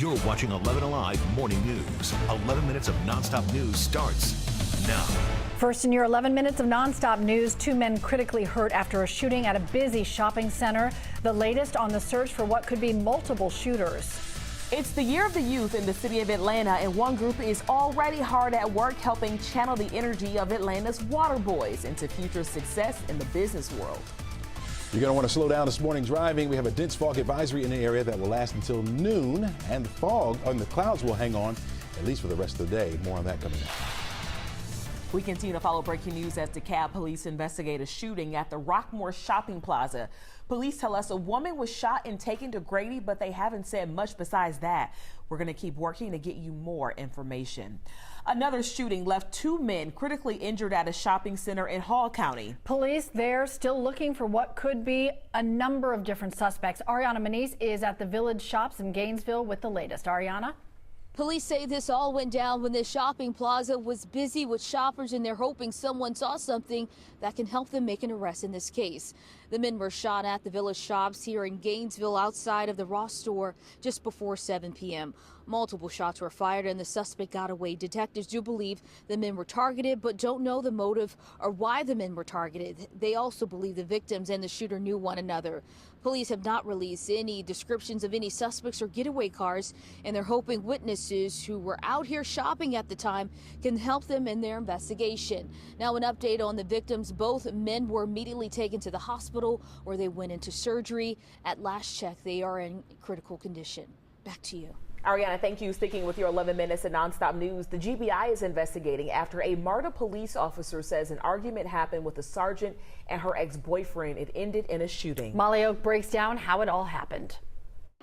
You're watching 11 Alive Morning News. 11 minutes of nonstop news starts now. First in your 11 minutes of nonstop news, 2 men critically hurt after a shooting at a busy shopping center. The latest on the search for what could be multiple shooters. It's the year of the youth in the city of Atlanta, and one group is already hard at work helping channel the energy of Atlanta's water boys into future success in the business world. You're going to want to slow down this morning driving. We have a dense fog advisory in the area that will last until noon, and the clouds will hang on at least for the rest of the day. More on that coming up. We continue to follow breaking news as DeKalb police investigate a shooting at the Rockmore Shopping Plaza. Police tell us a woman was shot and taken to Grady, but they haven't said much besides that. We're going to keep working to get you more information. Another shooting left 2 men critically injured at a shopping center in Hall County. Police there still looking for what could be a number of different suspects. Ariana Maniz is at the Village Shops in Gainesville with the latest. Ariana? Police say this all went down when the shopping plaza was busy with shoppers, and they're hoping someone saw something that can help them make an arrest in this case. The men were shot at the Village Shops here in Gainesville outside of the Ross store just before 7 p.m. Multiple shots were fired and the suspect got away. Detectives do believe the men were targeted, but don't know the motive or why the men were targeted. They also believe the victims and the shooter knew one another. Police have not released any descriptions of any suspects or getaway cars, and they're hoping witnesses who were out here shopping at the time can help them in their investigation. Now, an update on the victims. Both men were immediately taken to the hospital where they went into surgery. At last check, they are in critical condition. Back to you. Ariana, thank you. Sticking with your 11 minutes of nonstop news, the GBI is investigating after a MARTA police officer says an argument happened with a sergeant and her ex-boyfriend. It ended in a shooting. Molly Oak breaks down how it all happened.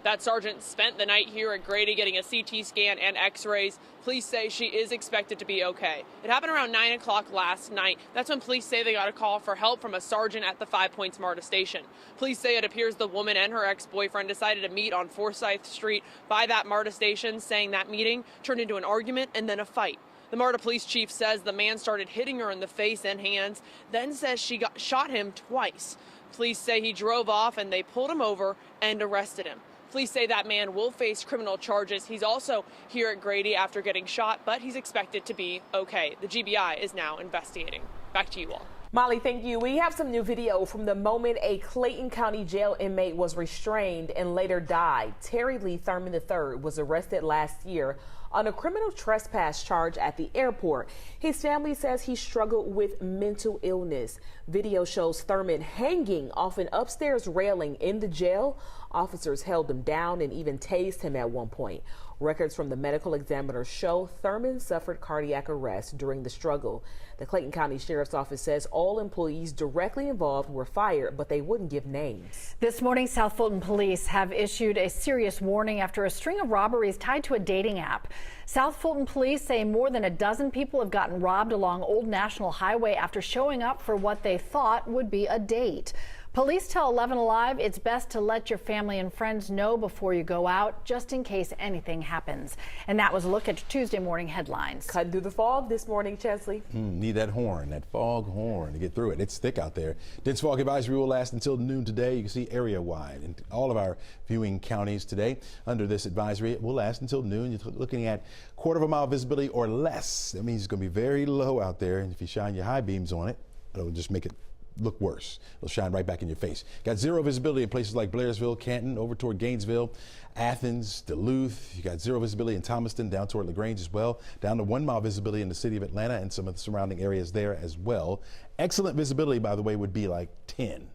That sergeant spent the night here at Grady getting a CT scan and x-rays. Police say she is expected to be okay. It happened around 9 o'clock last night. That's when police say they got a call for help from a sergeant at the 5 Points MARTA station. Police say it appears the woman and her ex-boyfriend decided to meet on Forsyth Street by that MARTA station, saying that meeting turned into an argument and then a fight. The MARTA police chief says the man started hitting her in the face and hands, then says she shot him twice. Police say he drove off and they pulled him over and arrested him. Police say that man will face criminal charges. He's also here at Grady after getting shot, but he's expected to be okay. The GBI is now investigating. Back to you all. Molly, thank you. We have some new video from the moment a Clayton County jail inmate was restrained and later died. Terry Lee Thurman III was arrested last year on a criminal trespass charge at the airport. His family says he struggled with mental illness. Video shows Thurman hanging off an upstairs railing in the jail. Officers held him down and even tased him at one point. Records from the medical examiner show Thurman suffered cardiac arrest during the struggle. The Clayton County Sheriff's Office says all employees directly involved were fired, but they wouldn't give names. This morning, South Fulton police have issued a serious warning after a string of robberies tied to a dating app. South Fulton police say more than a dozen people have gotten robbed along Old National Highway after showing up for what they thought would be a date. Police tell 11 Alive it's best to let your family and friends know before you go out, just in case anything happens. And that was a look at Tuesday morning headlines. Cutting through the fog this morning, Chesley. Need that horn, that fog horn to get through it. It's thick out there. Dense fog advisory will last until noon today. You can see area wide in all of our viewing counties today under this advisory. It will last until noon. You're looking at 1/4 mile visibility or less. That means it's going to be very low out there. And if you shine your high beams on it, it'll just make it look worse. It'll shine right back in your face. Got 0 visibility in places like Blairsville, Canton, over toward Gainesville, Athens, Duluth. You got 0 visibility in Thomaston, down toward LaGrange as well. Down to 1 mile visibility in the city of Atlanta and some of the surrounding areas there as well. Excellent visibility, by the way, would be like 10.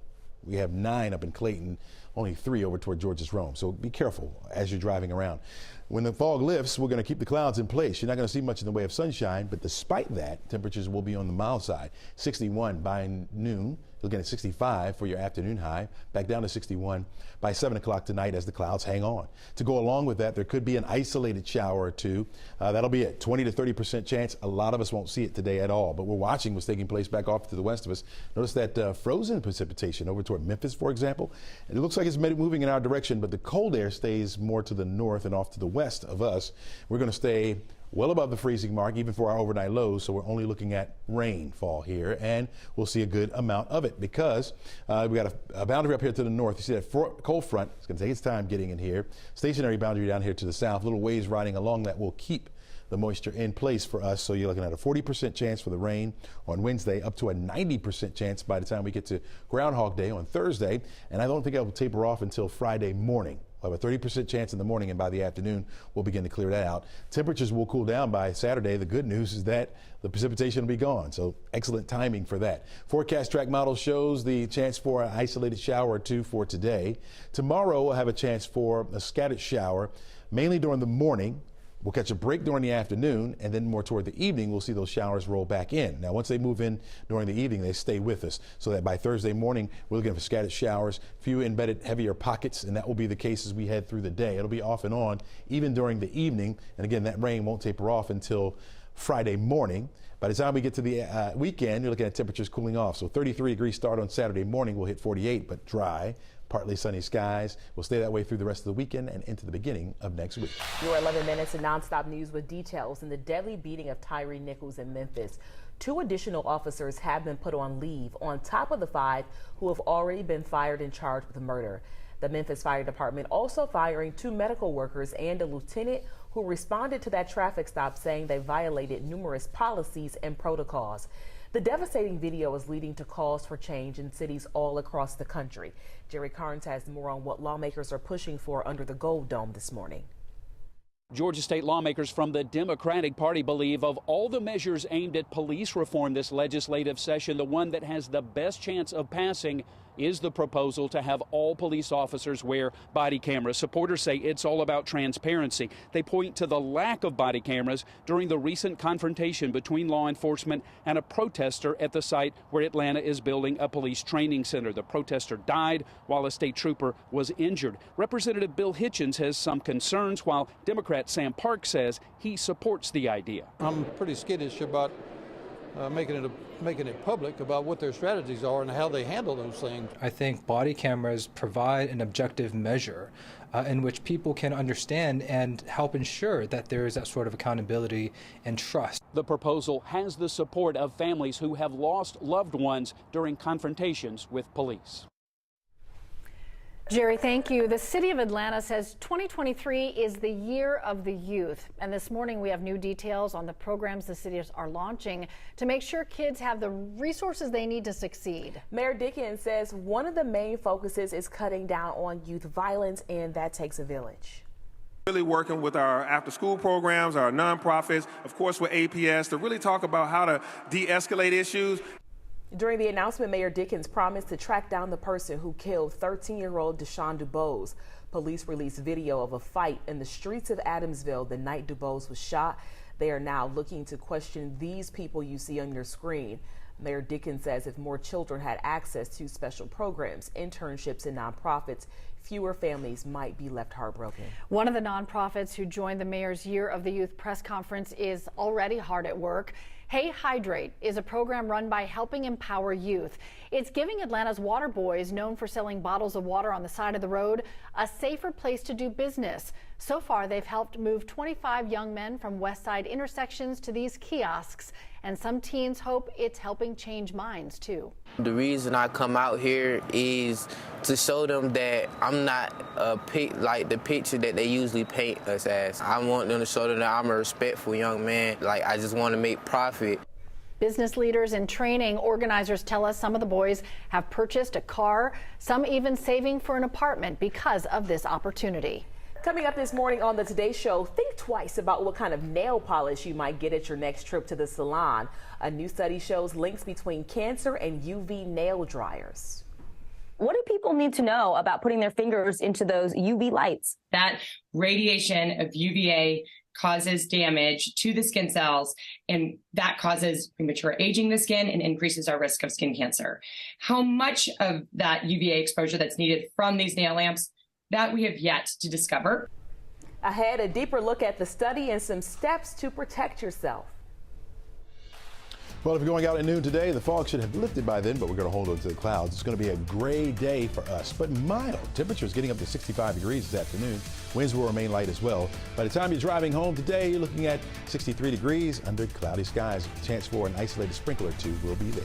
We have 9 up in Clayton, only 3 over toward George's Rome. So be careful as you're driving around. When the fog lifts, we're going to keep the clouds in place. You're not going to see much in the way of sunshine, but despite that, temperatures will be on the mild side. 61 by noon. You'll get a 65 for your afternoon high, back down to 61 by 7 o'clock tonight as the clouds hang on. To go along with that, there could be an isolated shower or two. That'll be a 20 to 30% chance. A lot of us won't see it today at all, but we're watching what's taking place back off to the west of us. Notice that frozen precipitation over toward Memphis, for example. And it looks like it's moving in our direction, but the cold air stays more to the north and off to the west of us. We're going to stay well above the freezing mark, even for our overnight lows. So we're only looking at rainfall here, and we'll see a good amount of it because we got a boundary up here to the north. You see that cold front. It's going to take its time getting in here. Stationary boundary down here to the south. Little waves riding along that will keep the moisture in place for us. So you're looking at a 40% chance for the rain on Wednesday, up to a 90% chance by the time we get to Groundhog Day on Thursday. And I don't think it will taper off until Friday morning. We'll have a 30% chance in the morning, and by the afternoon, we'll begin to clear that out. Temperatures will cool down by Saturday. The good news is that the precipitation will be gone, so excellent timing for that. Forecast track model shows the chance for an isolated shower or two for today. Tomorrow, we'll have a chance for a scattered shower, mainly during the morning. We'll catch a break during the afternoon, and then more toward the evening, we'll see those showers roll back in. Now, once they move in during the evening, they stay with us, so that by Thursday morning, we're looking for scattered showers, few embedded heavier pockets, and that will be the case as we head through the day. It'll be off and on, even during the evening. And again, that rain won't taper off until Friday morning. By the time we get to the weekend, you're looking at temperatures cooling off. So 33-degree start on Saturday morning. We'll hit 48, but dry. Partly sunny skies. Will stay that way through the rest of the weekend and into the beginning of next week. Your 11 minutes of nonstop news with details in the deadly beating of Tyree Nichols in Memphis. 2 additional officers have been put on leave on top of the 5 who have already been fired and charged with murder. The Memphis Fire Department also firing 2 medical workers and a lieutenant who responded to that traffic stop, saying they violated numerous policies and protocols. The devastating video is leading to calls for change in cities all across the country. Jerry Carnes has more on what lawmakers are pushing for under the Gold Dome this morning. Georgia state lawmakers from the Democratic Party believe of all the measures aimed at police reform this legislative session, the one that has the best chance of passing is the proposal to have all police officers wear body cameras. Supporters say it's all about transparency. They point to the lack of body cameras during the recent confrontation between law enforcement and a protester at the site where Atlanta is building a police training center. The protester died while a state trooper was injured. Representative Bill Hitchens has some concerns, while Democrat Sam Park says he supports the idea. I'm pretty skittish about making it public about what their strategies are and how they handle those things. I think body cameras provide an objective measure in which people can understand and help ensure that there is that sort of accountability and trust. The proposal has the support of families who have lost loved ones during confrontations with police. Jerry, thank you. The city of Atlanta says 2023 is the year of the youth. And this morning we have new details on the programs the cities are launching to make sure kids have the resources they need to succeed. Mayor Dickens says one of the main focuses is cutting down on youth violence, and that takes a village. Really working with our after-school programs, our nonprofits, of course with APS, to really talk about how to de-escalate issues. During the announcement, Mayor Dickens promised to track down the person who killed 13-year-old Deshaun DuBose. Police released video of a fight in the streets of Adamsville the night DuBose was shot. They are now looking to question these people you see on your screen. Mayor Dickens says if more children had access to special programs, internships, and nonprofits, fewer families might be left heartbroken. One of the nonprofits who joined the mayor's Year of the Youth press conference is already hard at work. Hey Hydrate is a program run by Helping Empower Youth. It's giving Atlanta's water boys, known for selling bottles of water on the side of the road, a safer place to do business. So far, they've helped move 25 young men from West Side intersections to these kiosks, and some teens hope it's helping change minds too. The reason I come out here is to show them that I'm not like the picture that they usually paint us as. I want them to show them that I'm a respectful young man. Like, I just want to make profit. Business leaders and training organizers tell us some of the boys have purchased a car, some even saving for an apartment because of this opportunity. Coming up this morning on the Today Show, think twice about what kind of nail polish you might get at your next trip to the salon. A new study shows links between cancer and UV nail dryers. What do people need to know about putting their fingers into those UV lights? That radiation of UVA causes damage to the skin cells, and that causes premature aging of the skin and increases our risk of skin cancer. How much of that UVA exposure that's needed from these nail lamps, that we have yet to discover. Ahead, a deeper look at the study and some steps to protect yourself. Well, if you're going out at noon today, the fog should have lifted by then, but we're going to hold on to the clouds. It's going to be a gray day for us, but mild. Temperatures getting up to 65 degrees this afternoon. Winds will remain light as well. By the time you're driving home today, you're looking at 63 degrees under cloudy skies. Chance for an isolated sprinkle or two will be there.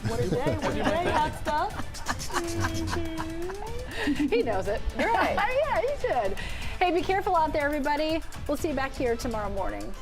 What a day, what a day, hot stuff. He knows it. You're right. Yeah, he should. Hey, be careful out there, everybody. We'll see you back here tomorrow morning.